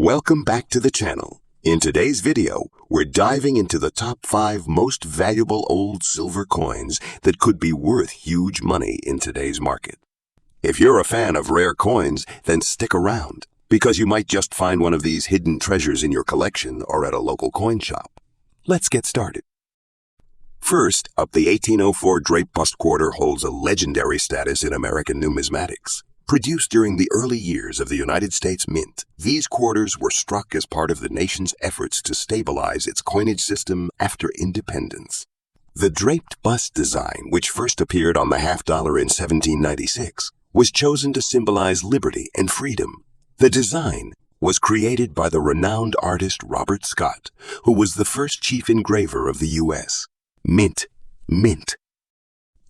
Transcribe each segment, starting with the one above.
Welcome back to the channel. In today's video, we're diving into the top 5 most valuable old silver coins that could be worth huge money in today's market. If you're a fan of rare coins, then stick around, because you might just find one of these hidden treasures in your collection or at a local coin shop. Let's get started. First up, the 1804 draped bust quarter holds a legendary status in American numismatics. Produced during the early years of the United States Mint, these quarters were struck as part of the nation's efforts to stabilize its coinage system after independence. The draped bust design, which first appeared on the half-dollar in 1796, was chosen to symbolize liberty and freedom. The design was created by the renowned artist Robert Scott, who was the first chief engraver of the U.S. Mint.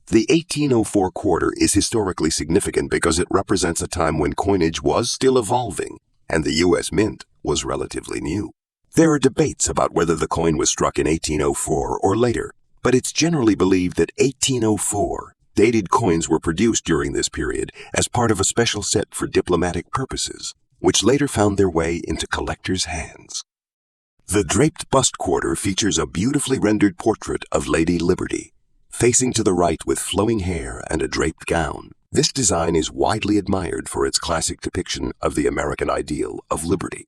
The 1804 quarter is historically significant because it represents a time when coinage was still evolving and the U.S. Mint was relatively new. There are debates about whether the coin was struck in 1804 or later, but it's generally believed that 1804 dated coins were produced during this period as part of a special set for diplomatic purposes, which later found their way into collectors' hands. The draped bust quarter features a beautifully rendered portrait of Lady Liberty, facing to the right with flowing hair and a draped gown. This design is widely admired for its classic depiction of the American ideal of liberty.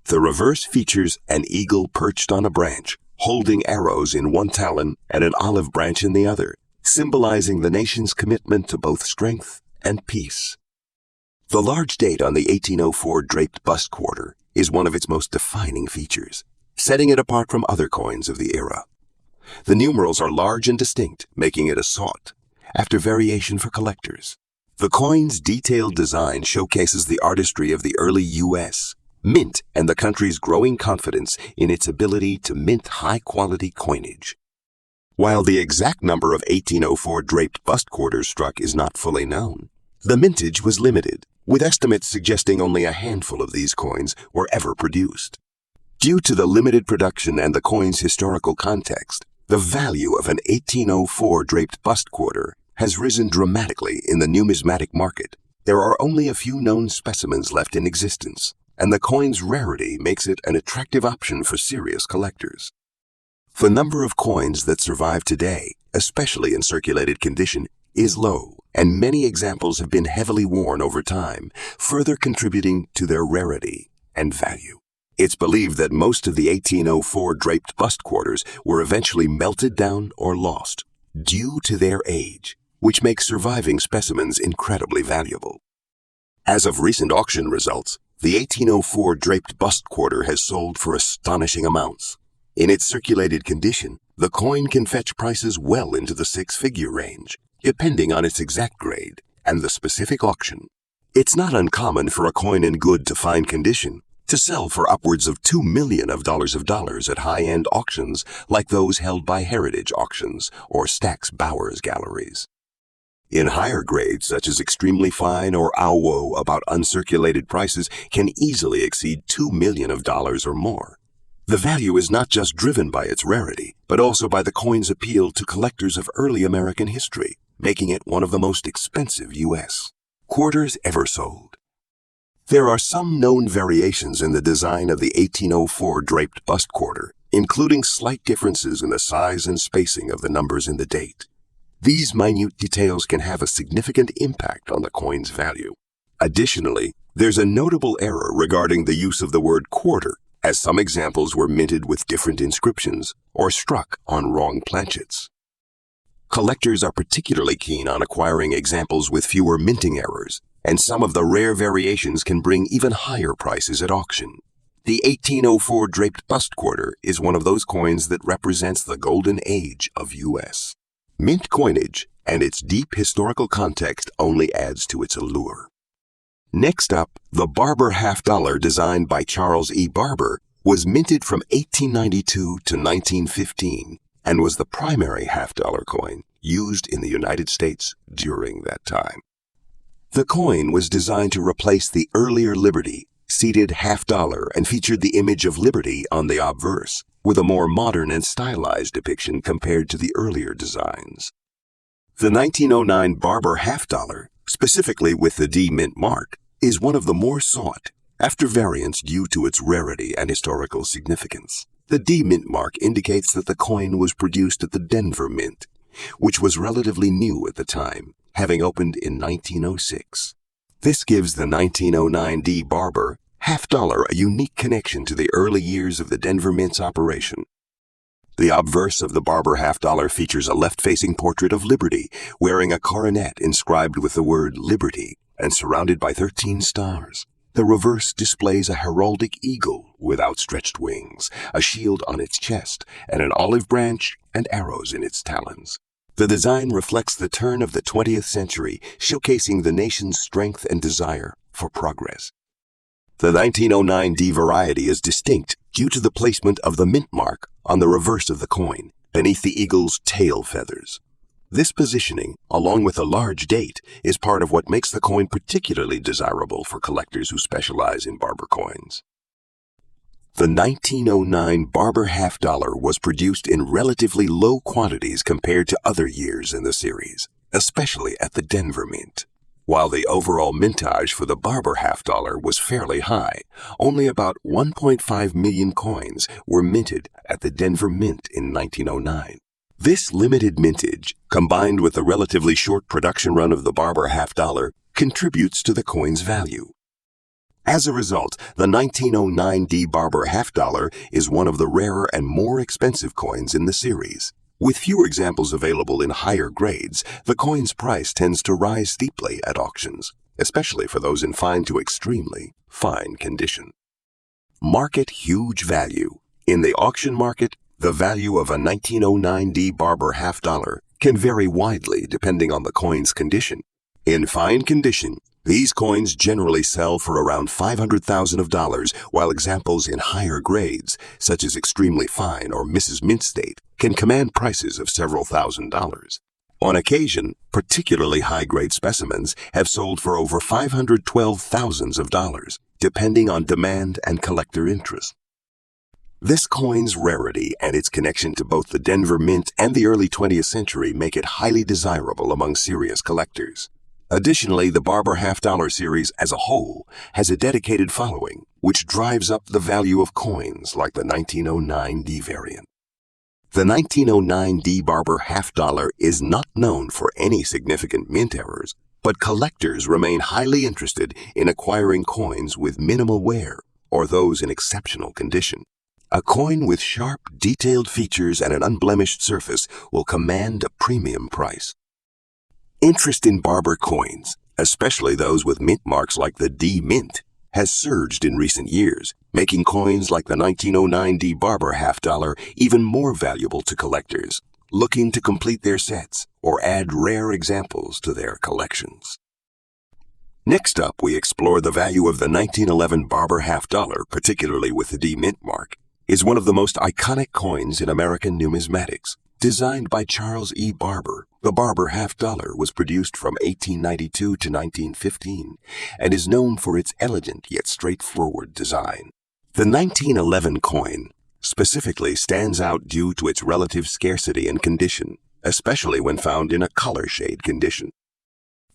The reverse features an eagle perched on a branch, holding arrows in one talon and an olive branch in the other, symbolizing the nation's commitment to both strength and peace. The large date on the 1804 draped bust quarter is one of its most defining features, setting it apart from other coins of the era. The numerals are large and distinct, making it a sought-after variation for collectors. The coin's detailed design showcases the artistry of the early U.S. Mint and the country's growing confidence in its ability to mint high-quality coinage. While the exact number of 1804 draped bust quarters struck is not fully known, the mintage was limited, with estimates suggesting only a handful of these coins were ever produced. Due to the limited production and the coin's historical context, the value of an 1804 draped bust quarter has risen dramatically in the numismatic market. There are only a few known specimens left in existence, and the coin's rarity makes it an attractive option for serious collectors. The number of coins that survive today, especially in circulated condition, is low, and many examples have been heavily worn over time, further contributing to their rarity and value. It's believed that most of the 1804 draped bust quarters were eventually melted down or lost due to their age, which makes surviving specimens incredibly valuable. As of recent auction results, the 1804 draped bust quarter has sold for astonishing amounts. In its circulated condition, the coin can fetch prices well into the 6-figure range, depending on its exact grade and the specific auction. It's not uncommon for a coin in good to fine condition to sell for upwards of $2 million at high-end auctions like those held by Heritage Auctions or Stack's Bowers galleries. In higher grades, such as extremely fine or AWO, about uncirculated prices can easily exceed $2 million or more. The value is not just driven by its rarity, but also by the coin's appeal to collectors of early American history, making it one of the most expensive U.S. quarters ever sold. There are some known variations in the design of the 1804 draped bust quarter, including slight differences in the size and spacing of the numbers in the date. These minute details can have a significant impact on the coin's value. Additionally, there's a notable error regarding the use of the word quarter, as some examples were minted with different inscriptions or struck on wrong planchets. Collectors are particularly keen on acquiring examples with fewer minting errors, and some of the rare variations can bring even higher prices at auction. The 1804 draped bust quarter is one of those coins that represents the golden age of U.S. mint coinage, and its deep historical context only adds to its allure. Next up, the Barber half-dollar designed by Charles E. Barber was minted from 1892 to 1915 and was the primary half-dollar coin used in the United States during that time. The coin was designed to replace the earlier Liberty, seated half-dollar, and featured the image of Liberty on the obverse, with a more modern and stylized depiction compared to the earlier designs. The 1909 Barber half-dollar, specifically with the D Mint mark, is one of the more sought after variance due to its rarity and historical significance. The D Mint mark indicates that the coin was produced at the Denver Mint, which was relatively new at the time, having opened in 1906. This gives the 1909 D Barber half-dollar a unique connection to the early years of the Denver Mint's operation. The obverse of the Barber half-dollar features a left-facing portrait of Liberty, wearing a coronet inscribed with the word Liberty and surrounded by 13 stars. The reverse displays a heraldic eagle with outstretched wings, a shield on its chest, and an olive branch and arrows in its talons. The design reflects the turn of the 20th century, showcasing the nation's strength and desire for progress. The 1909 D variety is distinct due to the placement of the mint mark on the reverse of the coin, beneath the eagle's tail feathers. This positioning, along with a large date, is part of what makes the coin particularly desirable for collectors who specialize in Barber coins. The 1909 Barber half-dollar was produced in relatively low quantities compared to other years in the series, especially at the Denver Mint. While the overall mintage for the Barber half-dollar was fairly high, only about 1.5 million coins were minted at the Denver Mint in 1909. This limited mintage, combined with the relatively short production run of the Barber half-dollar, contributes to the coin's value. As a result, the 1909 D Barber half-dollar is one of the rarer and more expensive coins in the series. With fewer examples available in higher grades, the coin's price tends to rise steeply at auctions, especially for those in fine to extremely fine condition. Market huge value. In the auction market, the value of a 1909 D Barber half-dollar can vary widely depending on the coin's condition. In fine condition, these coins generally sell for around $500,000, while examples in higher grades, such as extremely fine or Mrs. Mint State, can command prices of several $1,000s. On occasion, particularly high-grade specimens have sold for over $512,000, depending on demand and collector interest. This coin's rarity and its connection to both the Denver Mint and the early 20th century make it highly desirable among serious collectors. Additionally, the Barber half-dollar series as a whole has a dedicated following, which drives up the value of coins like the 1909 D variant. The 1909 D Barber half-dollar is not known for any significant mint errors, but collectors remain highly interested in acquiring coins with minimal wear or those in exceptional condition. A coin with sharp, detailed features and an unblemished surface will command a premium price. Interest in Barber coins, especially those with mint marks like the D Mint, has surged in recent years, making coins like the 1909 D Barber half-dollar even more valuable to collectors looking to complete their sets or add rare examples to their collections. Next up, we explore the value of the 1911 Barber half-dollar, particularly with the D Mint mark. Is one of the most iconic coins in American numismatics. Designed by Charles E. Barber, the Barber half-dollar was produced from 1892 to 1915 and is known for its elegant yet straightforward design. The 1911 coin specifically stands out due to its relative scarcity and condition, especially when found in a color shade condition.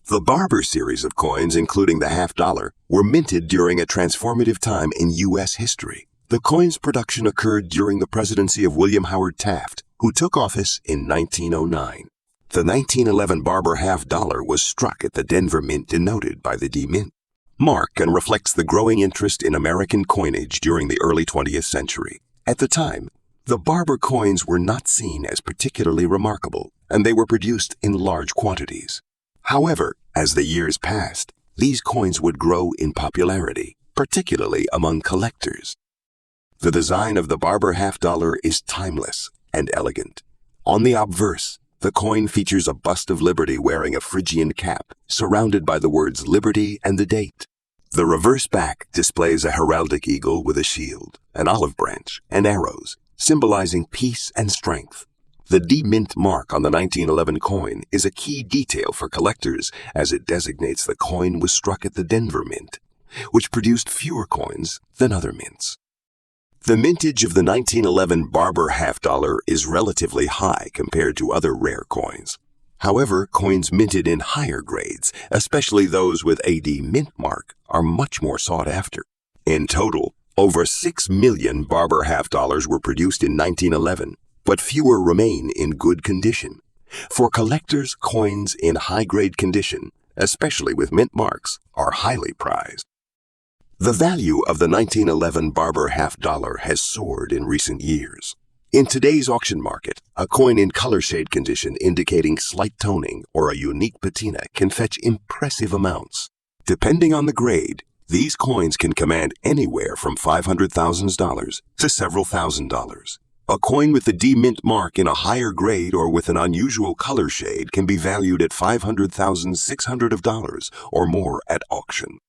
The Barber series of coins, including the half-dollar, were minted during a transformative time in U.S. history. The coin's production occurred during the presidency of William Howard Taft, who took office in 1909. The 1911 Barber half-dollar was struck at the Denver Mint denoted by the D Mint mark and reflects the growing interest in American coinage during the early 20th century. At the time, the Barber coins were not seen as particularly remarkable, and they were produced in large quantities. However, as the years passed, these coins would grow in popularity, particularly among collectors. The design of the Barber half-dollar is timeless and elegant. On the obverse, the coin features a bust of Liberty wearing a Phrygian cap, surrounded by the words Liberty and the date. The reverse back displays a heraldic eagle with a shield, an olive branch, and arrows, symbolizing peace and strength. The D Mint mark on the 1911 coin is a key detail for collectors as it designates the coin was struck at the Denver Mint, which produced fewer coins than other mints. The mintage of the 1911 Barber half-dollar is relatively high compared to other rare coins. However, coins minted in higher grades, especially those with a D Mint mark, are much more sought after. In total, over 6 million Barber half dollars were produced in 1911, but fewer remain in good condition. For collectors, coins in high-grade condition, especially with mint marks, are highly prized. The value of the 1911 Barber half dollar has soared in recent years. In today's auction market, a coin in color shade condition indicating slight toning or a unique patina can fetch impressive amounts. Depending on the grade, these coins can command anywhere from $500,000 to several $1,000s. A coin with the D mint mark in a higher grade or with an unusual color shade can be valued at $500,600 or more at auction.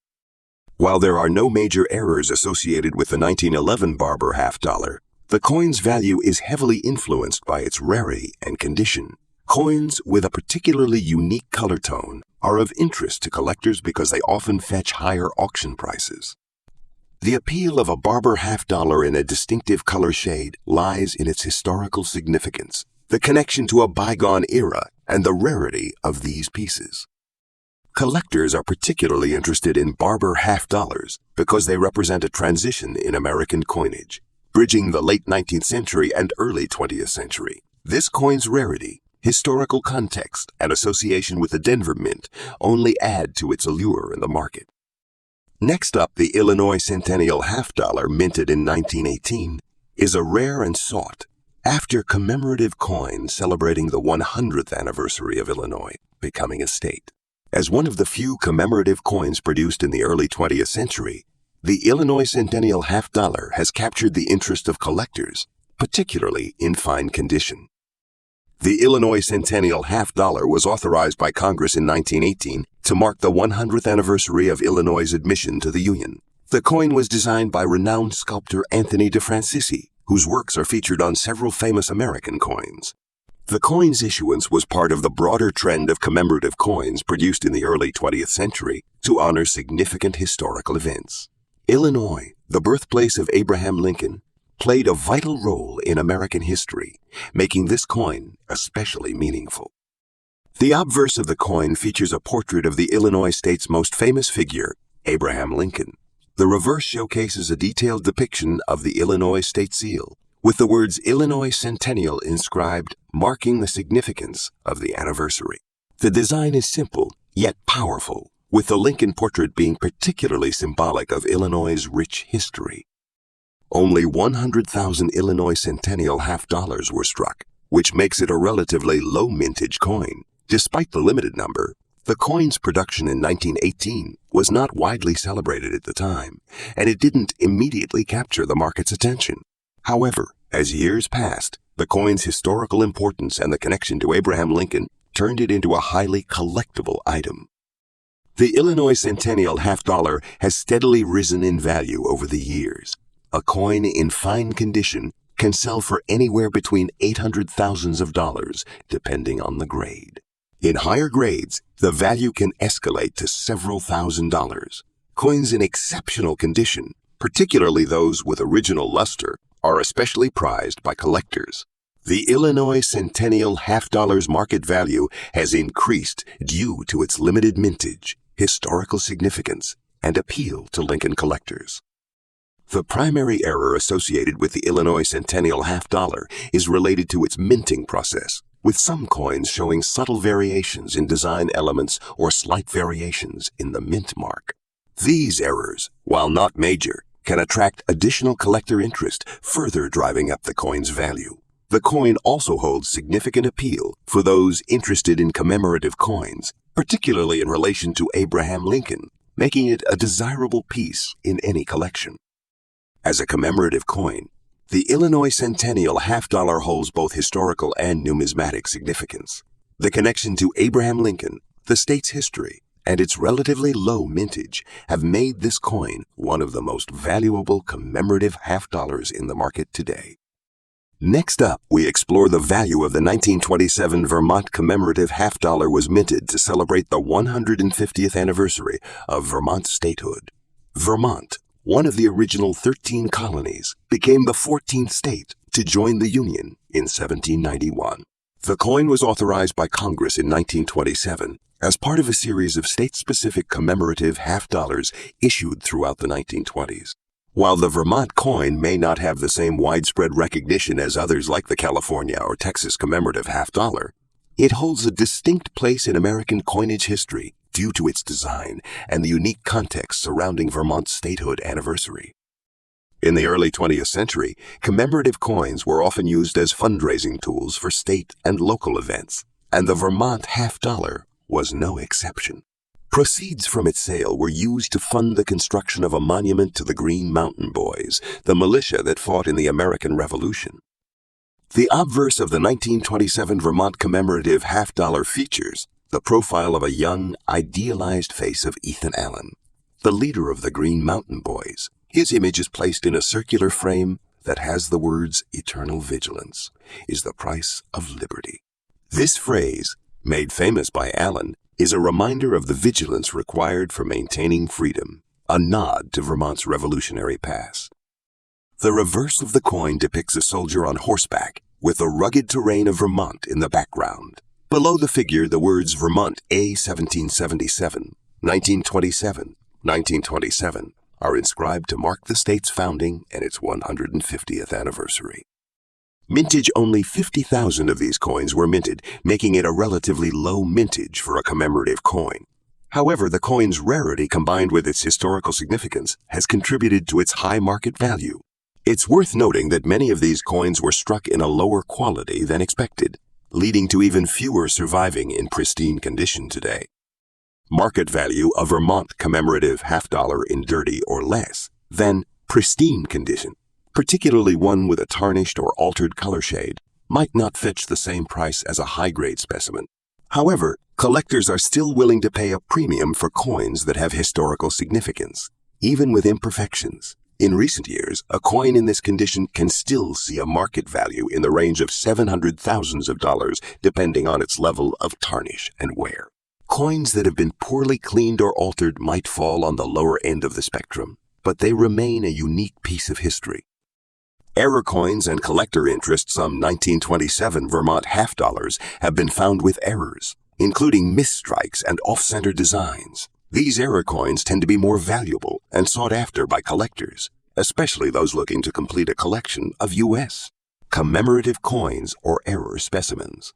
While there are no major errors associated with the 1911 Barber half dollar, the coin's value is heavily influenced by its rarity and condition. Coins with a particularly unique color tone are of interest to collectors because they often fetch higher auction prices. The appeal of a Barber half dollar in a distinctive color shade lies in its historical significance, the connection to a bygone era, and the rarity of these pieces. Collectors are particularly interested in Barber half dollars because they represent a transition in American coinage, bridging the late 19th century and early 20th century. This coin's rarity, historical context, and association with the Denver Mint only add to its allure in the market. Next up, the Illinois Centennial half dollar, minted in 1918, is a rare and sought after commemorative coin celebrating the 100th anniversary of Illinois becoming a state. As one of the few commemorative coins produced in the early 20th century, the Illinois Centennial half dollar has captured the interest of collectors, particularly in fine condition. The Illinois Centennial half dollar was authorized by Congress in 1918 to mark the 100th anniversary of Illinois' admission to the Union. The coin was designed by renowned sculptor Anthony DeFrancisci, whose works are featured on several famous American coins. The coin's issuance was part of the broader trend of commemorative coins produced in the early 20th century to honor significant historical events. Illinois, the birthplace of Abraham Lincoln, played a vital role in American history, making this coin especially meaningful. The obverse of the coin features a portrait of the Illinois state's most famous figure, Abraham Lincoln. The reverse showcases a detailed depiction of the Illinois state seal, with the words Illinois Centennial inscribed, marking the significance of the anniversary. The design is simple, yet powerful, with the Lincoln portrait being particularly symbolic of Illinois' rich history. Only 100,000 Illinois Centennial half dollars were struck, which makes it a relatively low mintage coin. Despite the limited number, the coin's production in 1918 was not widely celebrated at the time, and it didn't immediately capture the market's attention. However, as years passed, the coin's historical importance and the connection to Abraham Lincoln turned it into a highly collectible item. The Illinois Centennial half dollar has steadily risen in value over the years. A coin in fine condition can sell for anywhere between $800,000 depending on the grade. In higher grades, the value can escalate to several $1,000s. Coins in exceptional condition, particularly those with original luster, are especially prized by collectors. The Illinois Centennial half dollar's market value has increased due to its limited mintage, historical significance, and appeal to Lincoln collectors. The primary error associated with the Illinois Centennial half dollar is related to its minting process, with some coins showing subtle variations in design elements or slight variations in the mint mark. These errors, while not major, can attract additional collector interest, further driving up the coin's value. The coin also holds significant appeal for those interested in commemorative coins, particularly in relation to Abraham Lincoln, making it a desirable piece in any collection. As a commemorative coin, the Illinois Centennial half dollar holds both historical and numismatic significance. The connection to Abraham Lincoln, the state's history, and its relatively low mintage have made this coin one of the most valuable commemorative half dollars in the market today. Next up, we explore the value of the 1927 Vermont commemorative half dollar was minted to celebrate the 150th anniversary of Vermont's statehood. Vermont, one of the original 13 colonies, became the 14th state to join the Union in 1791. The coin was authorized by Congress in 1927 as part of a series of state-specific commemorative half dollars issued throughout the 1920s. While the Vermont coin may not have the same widespread recognition as others like the California or Texas commemorative half-dollar, it holds a distinct place in American coinage history due to its design and the unique context surrounding Vermont's statehood anniversary. In the early 20th century, commemorative coins were often used as fundraising tools for state and local events, and the Vermont half-dollar was no exception. Proceeds from its sale were used to fund the construction of a monument to the Green Mountain Boys, the militia that fought in the American Revolution. The obverse of the 1927 Vermont commemorative half-dollar features the profile of a young, idealized face of Ethan Allen, the leader of the Green Mountain Boys. His image is placed in a circular frame that has the words, "Eternal vigilance is the price of liberty." This phrase, made famous by Allen, is a reminder of the vigilance required for maintaining freedom, a nod to Vermont's revolutionary past. The reverse of the coin depicts a soldier on horseback with the rugged terrain of Vermont in the background. Below the figure, the words Vermont A 1777, 1927, 1927 are inscribed to mark the state's founding and its 150th anniversary. Mintage only 50,000 of these coins were minted, making it a relatively low mintage for a commemorative coin. However, the coin's rarity combined with its historical significance has contributed to its high market value. It's worth noting that many of these coins were struck in a lower quality than expected, leading to even fewer surviving in pristine condition today. Market value of Vermont commemorative half-dollar in dirty or less than pristine condition, particularly one with a tarnished or altered color shade, might not fetch the same price as a high-grade specimen. However, collectors are still willing to pay a premium for coins that have historical significance, even with imperfections. In recent years, a coin in this condition can still see a market value in the range of $700,000 depending on its level of tarnish and wear. Coins that have been poorly cleaned or altered might fall on the lower end of the spectrum, but they remain a unique piece of history. Error coins and collector interest, some 1927 Vermont half-dollars, have been found with errors, including misstrikes and off-center designs. These error coins tend to be more valuable and sought after by collectors, especially those looking to complete a collection of U.S. commemorative coins or error specimens.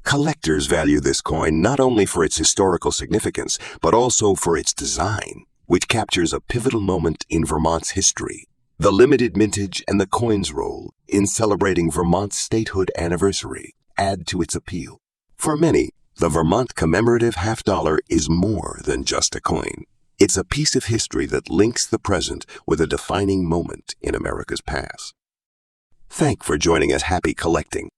Collectors value this coin not only for its historical significance, but also for its design, which captures a pivotal moment in Vermont's history. The limited mintage and the coin's role in celebrating Vermont's statehood anniversary add to its appeal. For many, the Vermont commemorative half-dollar is more than just a coin. It's a piece of history that links the present with a defining moment in America's past. Thanks for joining us. Happy collecting.